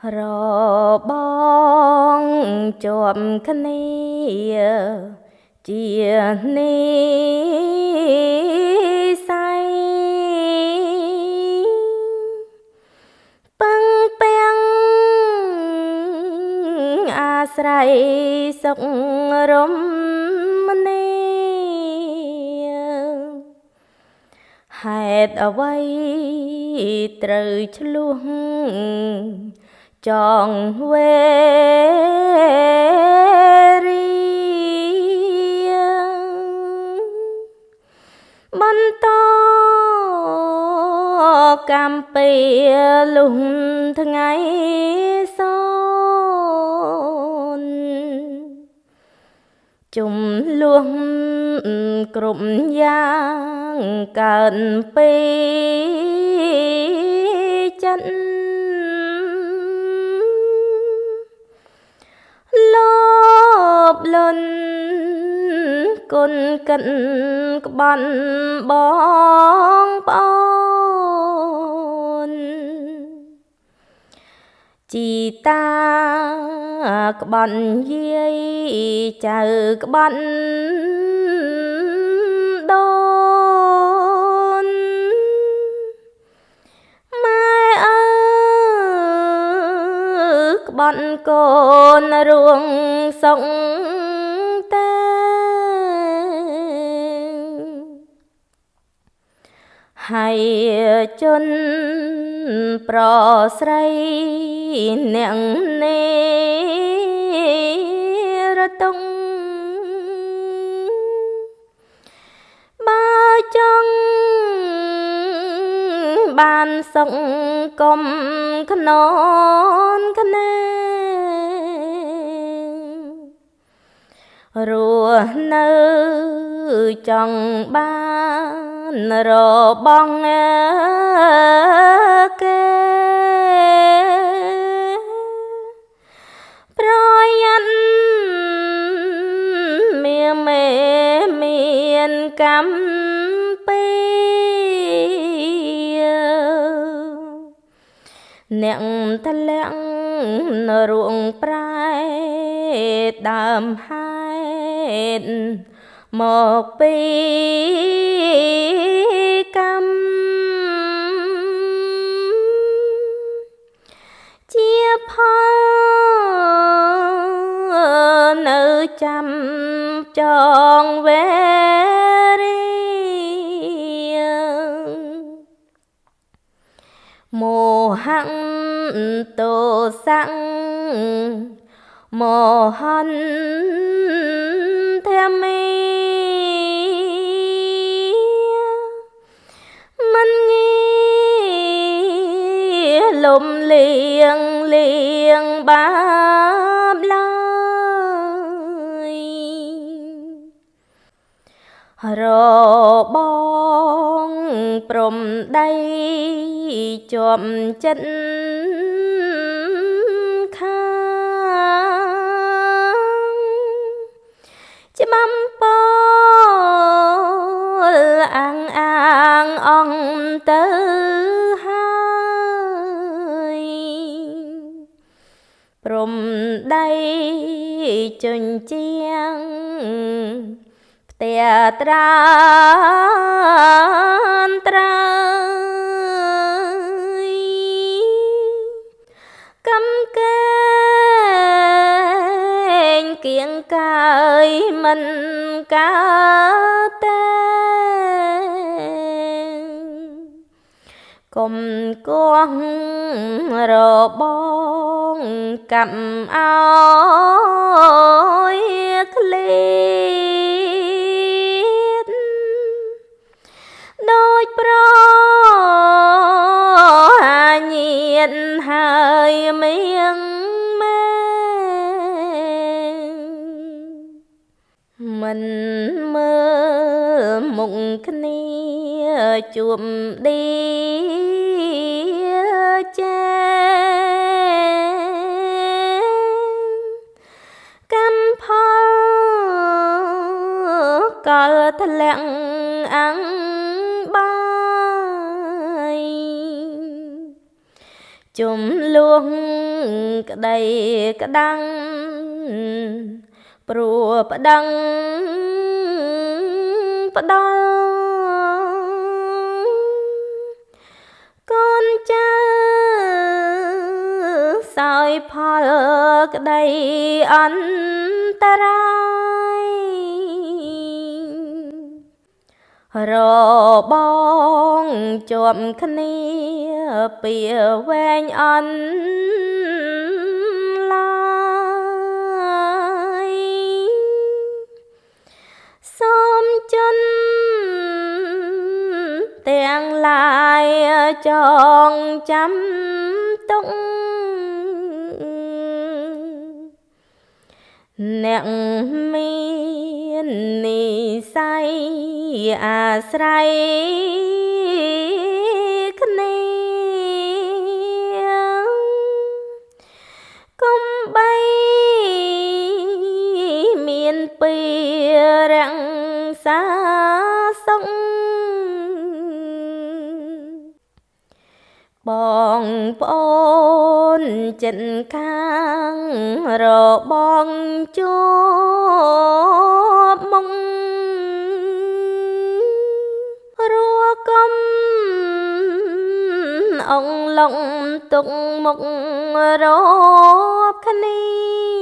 របងជាប់គ្នាជានិស័យពឹងពាំងអាស្រ័យសុខរមនីហេតុអ្វីត្រូវឆ្លោះចងវេរីបន្តកម្មពីលុះថ្ងៃសូនជំលោះគ្រប់យ៉ាងកើតពីចិត្តលោភលន់គុណកិនក្បត់បងប្អូនជីតាក្បត់យាយចៅក្បត់ដូនម៉ែអើក្បត់កូនរួងសុខតែហើយជនប្រស្រីអ្នកនេរតុងបើចង់បានសុខកុំខ្ននខ្នែងរស់នៅចង់បានរបស់គេប្រយ័ត្នមានកម្មពីអ្នកធ្លាក់រួងប្រែដើមហេតុមកពីកម្មជាផលនៅចាំចងវេរីមោហៈទោសៈមហន្តមេមិនងាលំលៀងបាបឡើយរបងព្រំដីជាប់ចិត្តខាងច្បាំពោលអាងអង្គទៅហើយព្រំដីជញ្ជាំងផ្ទះត្រានត្រើយកំកែងគៀងកាយមិនកើតទេកុំគោះរបងកាប់អោយឃ្លាតដូចប្រញាតហើយមៀងម៉ែមិនមើលមុខគ្នាជួបឌីចាកម្មផលក៏ធ្លាក់អង្គបាយ ជំលោះក្តីក្តាំងព្រោះប្តឹងផ្ដល់កូនចៅសោយផលក្តីអន្តរាយរបងជាប់គ្នាពីវែងអន់ឡាយសូមជន់ទាំងឡាយចងចាំទុកអ្នកមាននិស្ស័យអាស្រ័យគ្នាកុំបីមានពីរាំងសាសុខបងប្អូនចិត្តខាងរបងជាប់មុខរួកុំអងឡុងទុកមុខរកគ្នា